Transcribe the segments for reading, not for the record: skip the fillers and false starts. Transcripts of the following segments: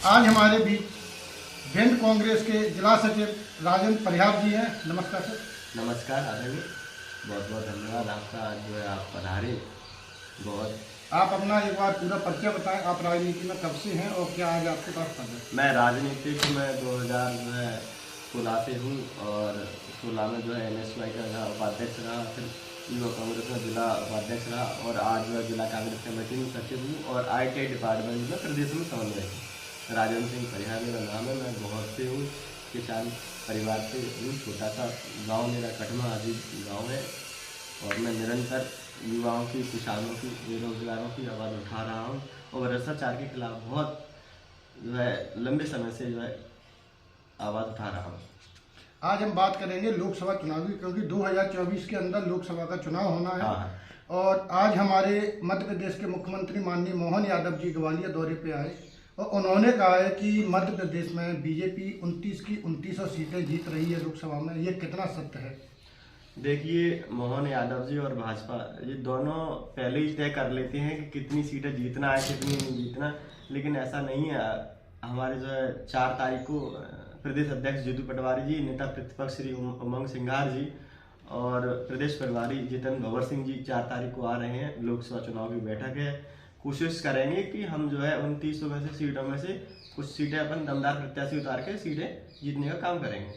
आज हमारे बीच भिंड कांग्रेस के जिला सचिव राजेंद्र परिहार जी हैं। नमस्कार सर। नमस्कार आदरणीय, बहुत बहुत धन्यवाद आपका। आज जो है आप पधारे। बहुत आप अपना एक बार पूरा परिचय बताएं। आप राजनीति में कब से हैं और क्या आज आपके पास पद है? मैं राजनीतिक में 2016 से हूँ और 16 में जो है NSY का उपाध्यक्ष रहा, फिर युवा कांग्रेस में जिला उपाध्यक्ष रहा और आज जो जिला कांग्रेस कमेटी में सचिव हूँ और ITI डिपार्टमेंट में प्रदेश में समन्वय हूँ। राजेंद्र सिंह परिहार मेरा नाम है। मैं बहुत से हूँ, किसान परिवार से हूँ। छोटा सा गांव मेरा कटमा अजीब गांव है और मैं निरंतर युवाओं की, किसानों की, बेरोजगारों की आवाज़ उठा रहा हूँ और भ्रष्टाचार के खिलाफ बहुत जो है लंबे समय से जो है आवाज़ उठा रहा हूँ। आज हम बात करेंगे लोकसभा चुनाव की, क्योंकि 2024 के अंदर लोकसभा का चुनाव होना है। हाँ। और आज हमारे मध्य प्रदेश के मुख्यमंत्री माननीय मोहन यादव जी ग्वालियर दौरे पे आए और उन्होंने कहा है कि मध्य प्रदेश में बीजेपी 29 की 29 सीटें जीत रही है लोकसभा में। ये कितना सत्य है? देखिए, मोहन यादव जी और भाजपा ये दोनों पहले ही तय कर लेते हैं कि कितनी सीटें जीतना है, कितनी नहीं जीतना, लेकिन ऐसा नहीं है। हमारे जो है 4 तारीख को प्रदेश अध्यक्ष जीतू पटवारी जी, नेता प्रतिपक्ष श्री उमंग सिंघार जी और प्रदेश प्रभारी जितेंद्र भवर सिंह जी 4 तारीख को आ रहे हैं। लोकसभा चुनाव की बैठक है। कोशिश करेंगे कि हम जो है 29 में से सीटों में से कुछ सीटें अपन दमदार प्रत्याशी उतार के सीटें जीतने का काम करेंगे।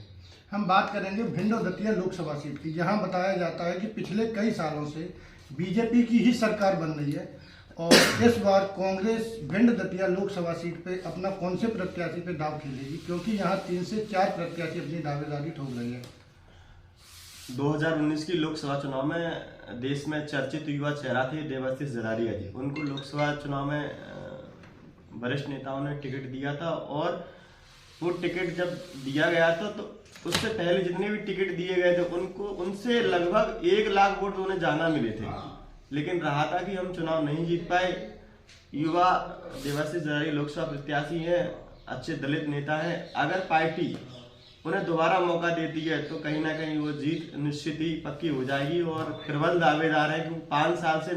हम बात करेंगे भिंड और दतिया लोकसभा सीट की, जहां बताया जाता है कि पिछले कई सालों से बीजेपी की ही सरकार बन रही है और इस बार कांग्रेस भिंड दतिया लोकसभा सीट पे अपना कौन से प्रत्याशी पे दाव खेलेगी, क्योंकि यहां 3 से 4 प्रत्याशी अपनी दावेदारी ठोक रही है। 2019 की लोकसभा चुनाव में देश में चर्चित युवा चेहरा थे देवाशीष जरारिया जी। उनको लोकसभा चुनाव में वरिष्ठ नेताओं ने टिकट दिया था और वो टिकट जब दिया गया था तो उससे पहले जितने भी टिकट दिए गए थे उनसे लगभग 1 लाख वोट उन्हें जाना मिले थे, लेकिन रहा था कि हम चुनाव नहीं जीत पाए। युवा देवाशीष जरारिया लोकसभा प्रत्याशी हैं, अच्छे दलित नेता हैं। अगर पार्टी उन्हें दोबारा मौका देती है तो कहीं ना कहीं वो जीत निश्चित ही पक्की हो जाएगी और प्रबल दावेदार है कि 5 साल से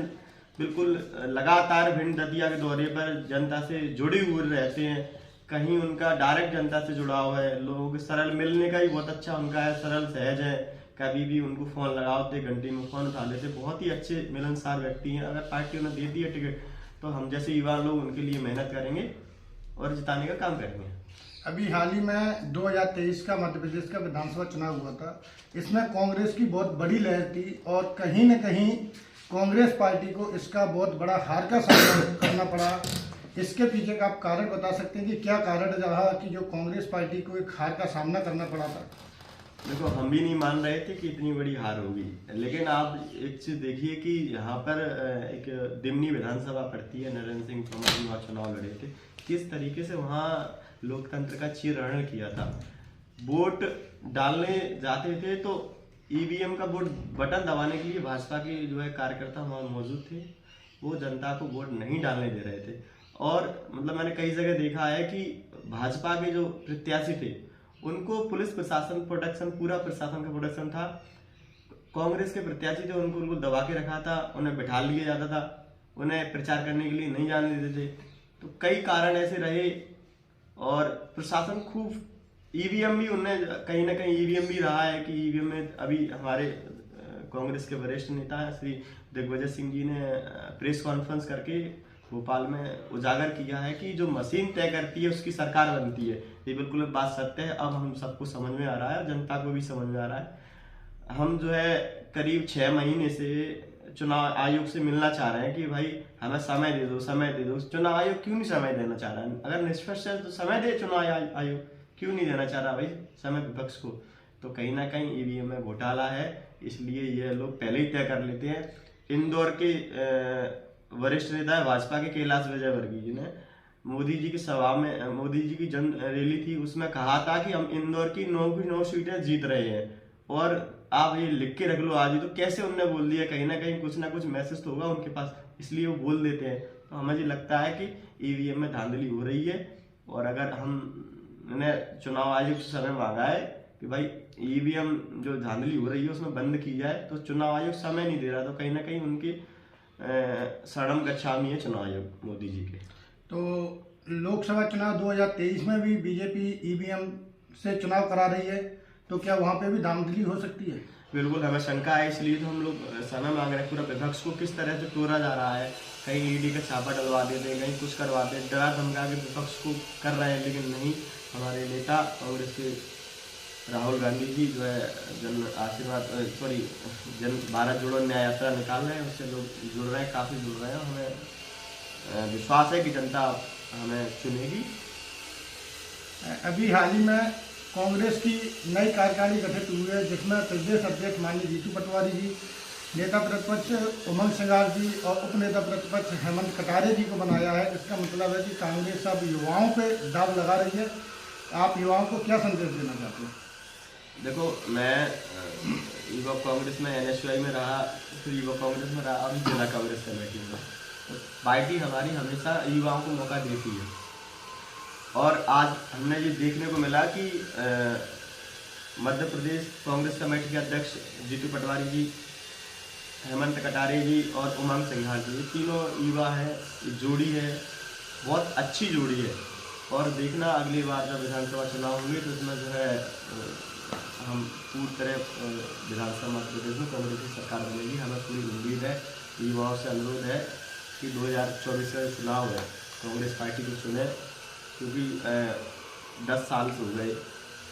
बिल्कुल लगातार भिंड दतिया के दौरे पर जनता से जुड़े हुए रहते हैं। कहीं उनका डायरेक्ट जनता से जुड़ाव है, लोगों के सरल मिलने का ही बहुत अच्छा उनका है, सरल सहज है। कभी भी उनको फोन लगाओ, घंटे में फोन उठा लेते, बहुत ही अच्छे मिलनसार व्यक्ति हैं। अगर पार्टी उन्हें देती है टिकट तो हम जैसे युवा लोग उनके लिए मेहनत करेंगे और जिताने का काम करेंगे। अभी हाल ही में 2023 का मध्य प्रदेश का विधानसभा चुनाव हुआ था। इसमें कांग्रेस की बहुत बड़ी लहर थी और कहीं न कहीं कांग्रेस पार्टी को इसका बहुत बड़ा हार का सामना करना पड़ा। इसके पीछे का आप कारण बता सकते हैं कि क्या कारण रहा कि जो कांग्रेस पार्टी को एक हार का सामना करना पड़ा था? देखो, हम भी नहीं मान रहे थे कि इतनी बड़ी हार होगी, लेकिन आप एक चीज देखिए कि यहाँ पर एक दिमनी विधानसभा पड़ती है, नरेंद्र सिंह तोमर जी वहाँ चुनाव लड़े थे। किस तरीके से वहाँ लोकतंत्र का चीरहरण किया था। वोट डालने जाते थे तो EVM का वोट बटन दबाने के लिए भाजपा के जो है कार्यकर्ता वहाँ मौजूद थे, वो जनता को वोट नहीं डालने दे रहे थे। और मतलब मैंने कई जगह देखा है कि भाजपा के जो प्रत्याशी थे उनको पुलिस प्रशासन प्रोटेक्शन, पूरा प्रशासन का प्रोटेक्शन था। कांग्रेस के प्रत्याशी थे उनको बिल्कुल दबा के रखा था, उन्हें बैठा लिया जाता था, उन्हें प्रचार करने के लिए नहीं जाने देते थे। तो कई कारण ऐसे रहे और प्रशासन खूब EVM भी उन्हें कहीं ना कहीं EVM भी रहा है कि EVM में अभी हमारे कांग्रेस के वरिष्ठ नेता हैं श्री दिग्विजय सिंह जी ने प्रेस कॉन्फ्रेंस करके भोपाल में उजागर किया है कि जो मशीन तय करती है उसकी सरकार बनती है। ये बिल्कुल बात सत्य है। अब हम सबको समझ में आ रहा है, जनता को भी समझ में आ रहा है। हम जो है करीब 6 महीने से चुनाव आयोग से मिलना चाह रहे हैं कि भाई हमें समय दे दो, समय दे दो। चुनाव आयोग क्यों नहीं समय देना चाह रहा है? अगर निष्पक्ष है तो समय दे। चुनाव आयोग क्यों नहीं देना चाह रहा भाई समय विपक्ष को? तो कहीं ना कहीं EVM में घोटाला है, इसलिए ये लोग पहले ही तय कर लेते हैं। इंदौर के वरिष्ठ नेता है भाजपा के कैलाश विजयवर्गीय जी ने मोदी जी की सभा में, मोदी जी की जन रैली थी, उसमें कहा था कि हम इंदौर की 9 की 9 सीटें जीत रहे हैं और आप ये लिख के रख लो आज ही। तो कैसे उनने बोल दिया? कहीं ना कुछ मैसेज तो होगा उनके पास, इसलिए वो बोल देते हैं। तो हमें ये लगता है कि EVM में धांधली हो रही है और अगर हमने चुनाव आयोग से समय मांगा है कि भाई EVM जो धांधली हो रही है उसमें बंद की जाए, तो चुनाव आयोग समय नहीं दे रहा। तो कहीं ना कहीं उनकी शरणम गच्छामी है चुनाव आयोग मोदी जी के। तो लोकसभा चुनाव 2023 में भी बीजेपी ईवीएम से चुनाव करा रही है, तो क्या वहाँ पे भी धांधली हो सकती है? बिल्कुल हमें शंका है, इसलिए तो हम लोग समय मांग रहे हैं। पूरा विपक्ष को किस तरह से तोड़ा जा रहा है, कहीं ईडी का छापा डलवा देते हैं, कहीं कुछ करवाते हैं, डरा धमका के विपक्ष को कर रहे हैं। लेकिन नहीं, हमारे नेता कांग्रेस के राहुल गांधी जी जो है जन भारत जोड़ो न्याय यात्रा निकाल रहे हैं, उससे लोग जुड़ रहे हैं, काफ़ी जुड़ रहे हैं। हमें विश्वास है कि जनता हमें चुनेगी। अभी हाल ही में कांग्रेस की नई कार्यकारिणी गठित हुई है, जिसमें प्रदेश अध्यक्ष माननीय जीतू पटवारी जी, नेता प्रतिपक्ष उमंग सिंघार जी और उप नेता प्रतिपक्ष हेमंत कटारे जी को बनाया है। इसका मतलब है कि कांग्रेस अब युवाओं पे दाव लगा रही है। आप युवाओं को क्या संदेश देना चाहते हैं? देखो, मैं युवा कांग्रेस में NSY में रहा, फिर युवा कांग्रेस में रहा, अभी जिला कांग्रेस कमेटी में। तो पार्टी हमारी हमेशा युवाओं को मौका देती है, और आज हमने ये देखने को मिला कि मध्य प्रदेश कांग्रेस कमेटी के अध्यक्ष जीतू पटवारी जी, हेमंत कटारे जी और उमंग सिंघार जी, ये तीनों युवा है, ये जोड़ी है, बहुत अच्छी जोड़ी है। और देखना अगली बार जब विधानसभा चुनाव होंगे तो इसमें जो है हम पूरी तरह विधानसभा मध्य प्रदेश में कांग्रेस की सरकार बनेगी। हमें पूरी उम्मीद है, युवाओं से अनुरोध है कि 2024 का चुनाव है, कांग्रेस पार्टी को चुने, क्योंकि 10 साल से हो गए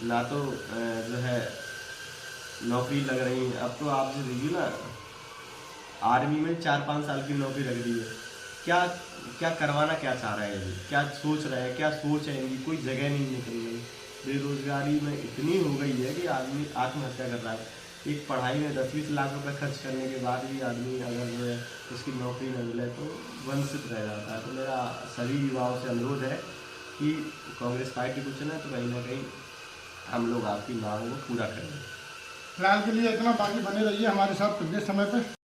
ना, तो जो है नौकरी लग रही है। अब तो आप जो देखिए ना, आर्मी में 4-5 साल की नौकरी लग रही है। क्या करवाना क्या चाह रहे हैं, क्या सोच रहे हैं, क्या सोच है इनकी, कोई जगह नहीं निकल रही। बेरोजगारी में इतनी हो गई है कि आदमी आत्महत्या कर रहा है। एक पढ़ाई में 10-20 लाख रुपए खर्च करने के बाद भी आदमी अगर जो है उसकी नौकरी न मिले तो वंचित रह जाता है। तो मेरा सभी युवाओं से अनुरोध है कि कांग्रेस पार्टी को चुने, तो कहीं ना कहीं हम लोग आपकी मांग को पूरा करेंगे। फिलहाल के लिए इतना, बाकी बने रहिए हमारे साथ प्रदेश समय पे।